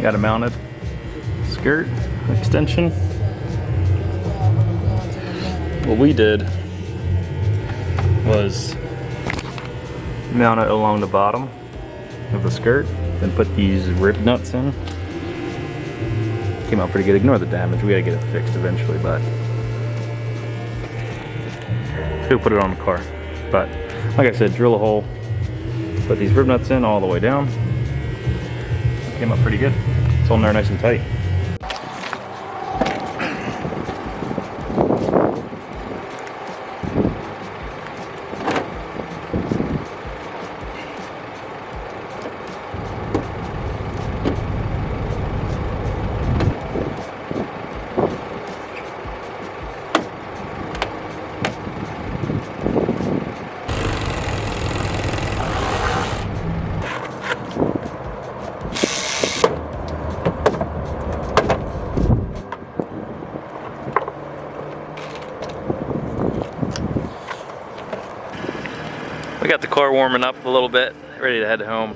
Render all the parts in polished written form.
got a mounted skirt extension. What we did was mount it along the bottom of the skirt, then put these rib nuts in. Came out pretty good. Ignore the damage. We gotta get it fixed eventually, but still put it on the car. But like I said, drill a hole, put these rib nuts in all the way down. Came out pretty good. It's all in there nice and tight. We got the car warming up a little bit, ready to head home.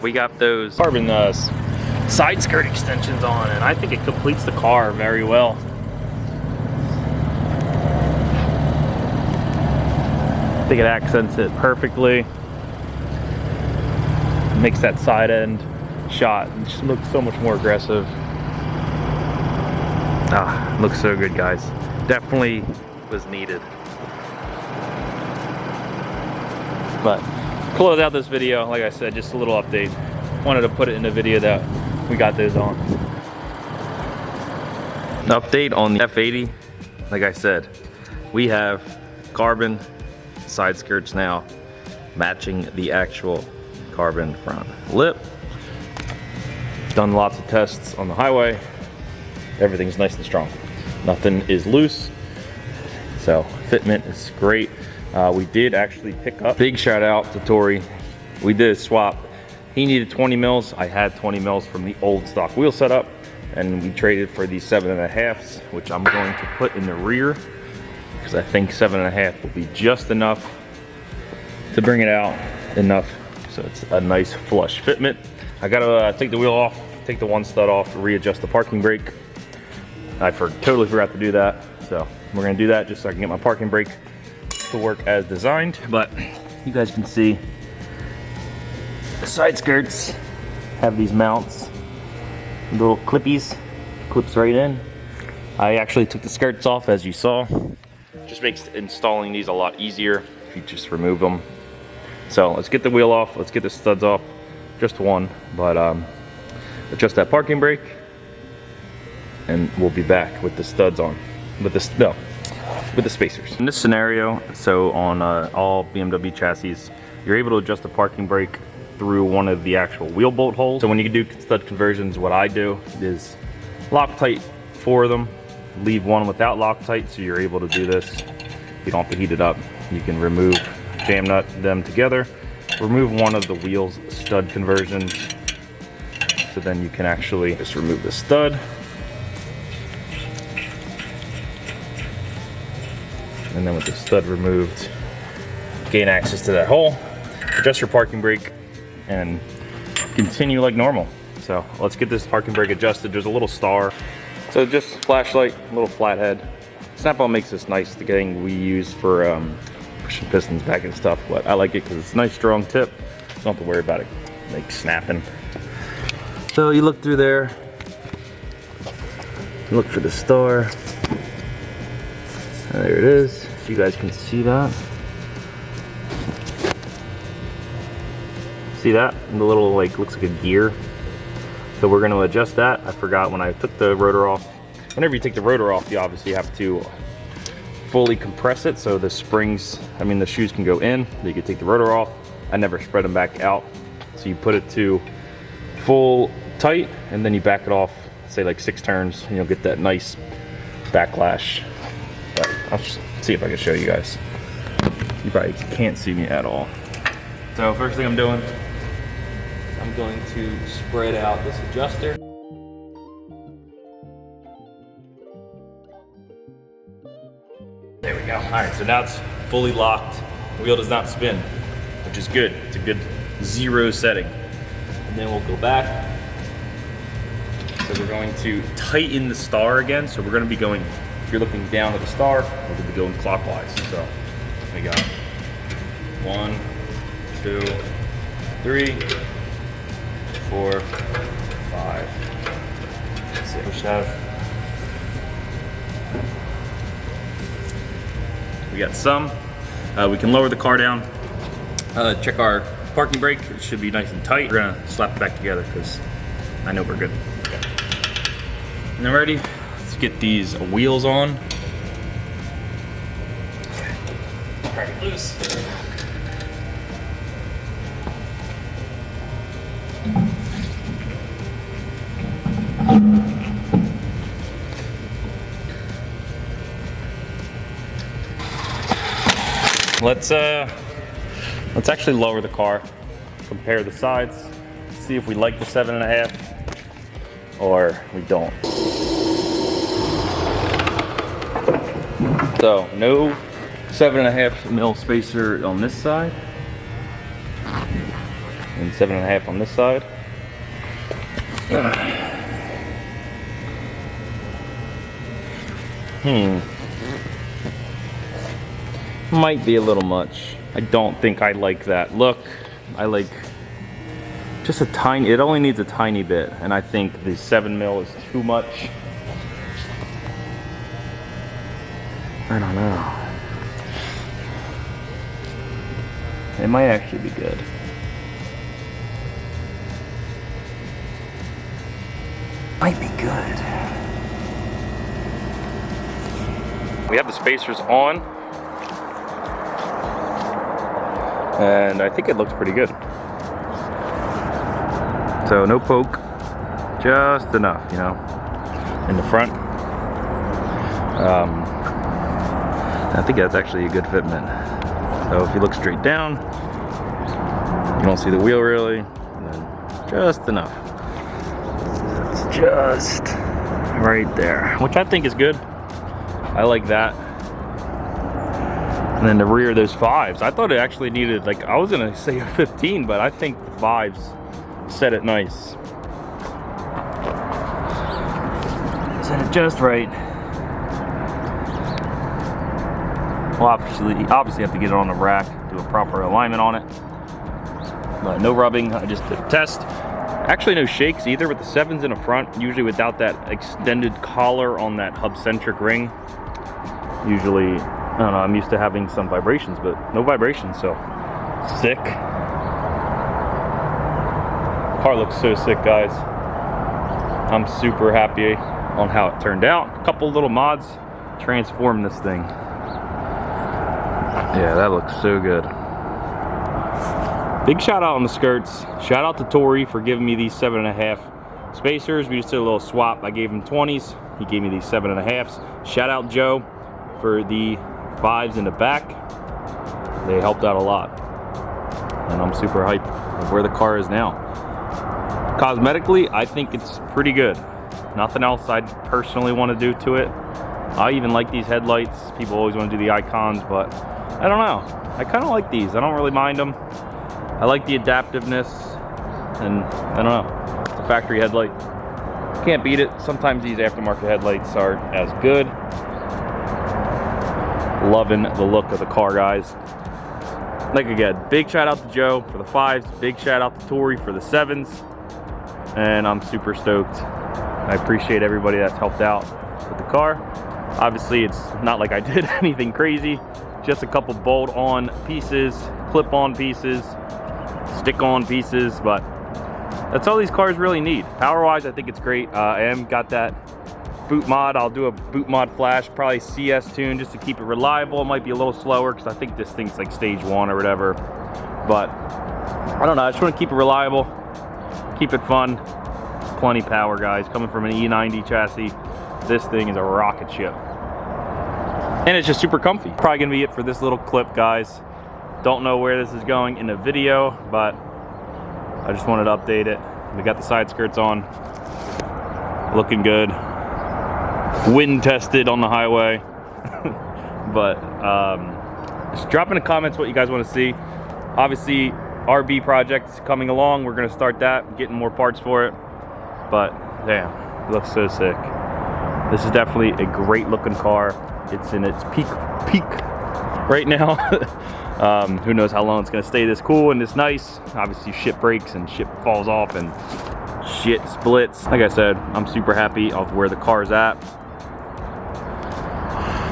We got those carbon side skirt extensions on, and I think it completes the car very well. I think it accents it perfectly. Makes that side end shot just look so much more aggressive. Ah, looks so good, guys. Definitely was needed. But close out this video, like I said, just a little update. Wanted to put it in the video that we got those on. An update on the F80. Like I said, we have carbon side skirts now matching the actual carbon front lip. Done lots of tests on the highway. Everything's nice and strong. Nothing is loose. So fitment is great. We did actually pick up, big shout out to Tori. We did a swap. He needed 20 mils. I had 20 mils from the old stock wheel setup, and we traded for these 7.5s, which I'm going to put in the rear because I think 7.5 will be just enough to bring it out enough. So it's a nice flush fitment. I gotta take the wheel off, take the one stud off, readjust the parking brake. I totally forgot to do that. So we're gonna do that just so I can get my parking brake to work as designed. But you guys can see the side skirts have these mounts, little clippies, clips right in. I actually took the skirts off, as you saw. Just makes installing these a lot easier if you just remove them. So let's get the wheel off, let's get the studs off, just one, but adjust that parking brake, and we'll be back with the studs on, with the spacers. In this scenario, so on all BMW chassis, you're able to adjust the parking brake through one of the actual wheel bolt holes. So when you do stud conversions, what I do is Loctite 4 of them, leave one without Loctite, so you're able to do this. You don't have to heat it up. You can remove, jam nut them together, remove one of the wheel's stud conversions, so then you can actually just remove the stud. And then with the stud removed, gain access to that hole, adjust your parking brake, and continue like normal. So let's get this parking brake adjusted. There's a little star. So just flashlight, a little flathead. Snap-on makes this nice, the thing we use for pushing pistons back and stuff, but I like it because it's a nice strong tip. Don't have to worry about it like snapping. So you look through there, look for the star. And there it is, if you guys can see that. See that? And the little, like, looks like a gear. So we're gonna adjust that. I forgot when I took the rotor off. Whenever you take the rotor off, you obviously have to fully compress it so the springs, I mean the shoes can go in. You can take the rotor off. I never spread them back out. So you put it to full tight and then you back it off, say like 6 turns, and you'll get that nice backlash. But I'll just see if I can show you guys. You probably can't see me at all. So first thing I'm doing is I'm going to spread out this adjuster. There we go. All right, so now it's fully locked. The wheel does not spin, which is good. It's a good 0 setting. And then we'll go back, So we're going to tighten the star again. So we're going to be going, if you're looking down at the star, we're going to be going clockwise. So we got 1, 2, 3, 4, 5, 6. We should have. We got some. We can lower the car down. Check our parking brake. It should be nice and tight. We're gonna slap it back together because I know we're good. And then ready? Let's get these wheels on. Crack it loose. Let's actually lower the car, compare the sides, see if we like the 7.5 or we don't. So no 7.5 mil spacer on this side and 7.5 on this side. Might be a little much. I don't think I like that look. I like just a tiny, it only needs a tiny bit, and I think the 7 mil is too much. I don't know. It might actually be good. Might be good. We have the spacers on, and I think it looks pretty good. So no poke, just enough, you know, in the front. I think that's actually a good fitment. So if you look straight down, you don't see the wheel really, and then just enough. It's just right there, which I think is good. I like that. And then the rear, those 5s. I thought it actually needed, like, I was gonna say a 15, but I think the 5s set it nice. Set it just right. We'll obviously have to get it on the rack, do a proper alignment on it. But no rubbing, I just did a test. Actually no shakes either with the 7s in the front, usually without that extended collar on that hub-centric ring. Usually, I don't know, I'm used to having some vibrations, but no vibrations, so sick. Car looks so sick, guys. I'm super happy on how it turned out. A couple little mods transformed this thing. Yeah, that looks so good. Big shout out on the skirts. Shout out to Tori for giving me these 7.5 spacers. We just did a little swap. I gave him 20s. He gave me these 7.5s. Shout out Joe for the 5s in the back. They helped out a lot. And I'm super hyped of where the car is now. Cosmetically, I think it's pretty good. Nothing else I'd personally want to do to it. I even like these headlights. People always want to do the icons, but I don't know. I kind of like these. I don't really mind them. I like the adaptiveness, and I don't know. It's a factory headlight. Can't beat it. Sometimes these aftermarket headlights aren't as good. Loving the look of the car, guys. Like again, big shout out to Joe for the 5s. Big shout out to Tori for the 7s. And I'm super stoked. I appreciate everybody that's helped out with the car. Obviously, it's not like I did anything crazy. Just a couple bolt-on pieces, clip-on pieces, stick-on pieces, but that's all these cars really need. Power-wise, I think it's great. I am got that boot mod. I'll do a boot mod flash, probably CS tune, just to keep it reliable. It might be a little slower because I think this thing's like stage 1 or whatever. But I don't know. I just want to keep it reliable, keep it fun. Plenty power, guys. Coming from an E90 chassis, this thing is a rocket ship. And it's just super comfy. Probably gonna be it for this little clip, guys. Don't know where this is going in the video, but I just wanted to update it. We got the side skirts on, looking good. Wind tested on the highway. But just drop in the comments what you guys want to see. Obviously, RB project's coming along. We're gonna start that, getting more parts for it. But damn, It looks so sick. This is definitely a great looking car. It's in its peak right now. Who knows how long it's gonna stay this cool and this nice. Obviously shit breaks and shit falls off and shit splits. Like I said, I'm super happy of where the car's at.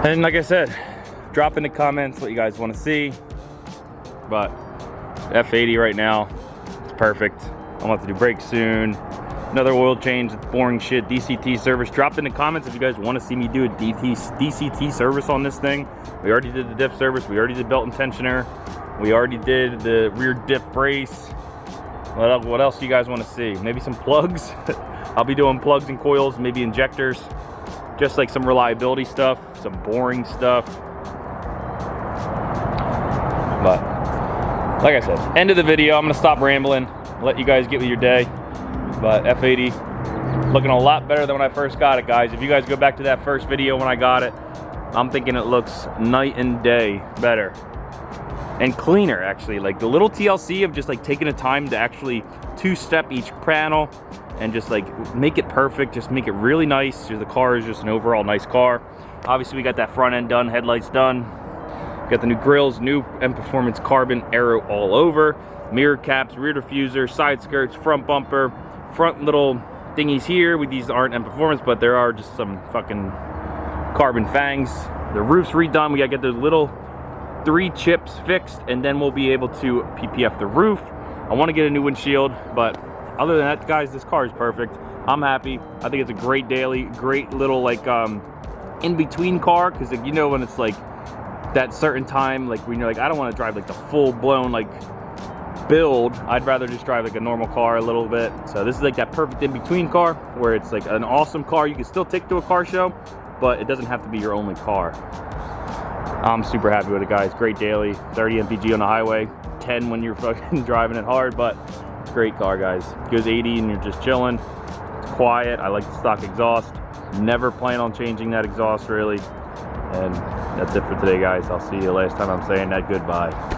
And like I said, drop in the comments what you guys want to see. But F80 right now, it's perfect. I'm about to do brakes soon. Another oil change, boring shit, DCT service. Drop in the comments if you guys want to see me do a DCT service on this thing. We already did the diff service. We already did belt and tensioner. We already did the rear diff brace. What else do you guys want to see? Maybe some plugs. I'll be doing plugs and coils, maybe injectors. Just like some reliability stuff, some boring stuff. But like I said, end of the video. I'm gonna stop rambling, let you guys get with your day. But F80 looking a lot better than when I first got it, guys. If you guys go back to that first video when I got it, I'm thinking it looks night and day better and cleaner, actually. Like the little TLC of just like taking the time to actually two-step each panel and just like make it perfect, just make it really nice. The car is just an overall nice car. Obviously we got that front end done, headlights done. Got the new grills, new M Performance carbon aero all over. Mirror caps, rear diffuser, side skirts, front bumper, front little thingies here. These aren't M Performance, but there are just some fucking carbon fangs. The roof's redone. We gotta get those little 3 chips fixed and then we'll be able to PPF the roof. I wanna get a new windshield, but other than that, guys, this car is perfect. I'm happy. I think it's a great daily, great little like in-between car, because like, you know when it's like that certain time, like when you're like, I don't want to drive like the full-blown like build. I'd rather just drive like a normal car a little bit. So this is like that perfect in-between car where it's like an awesome car you can still take to a car show, but it doesn't have to be your only car. I'm super happy with it, guys. Great daily, 30 mpg on the highway, 10 when you're fucking driving it hard, but great car, guys. Goes 80 and you're just chilling. It's quiet. I like the stock exhaust. Never plan on changing that exhaust really. And that's it for today, guys. I'll see you last time I'm saying that goodbye.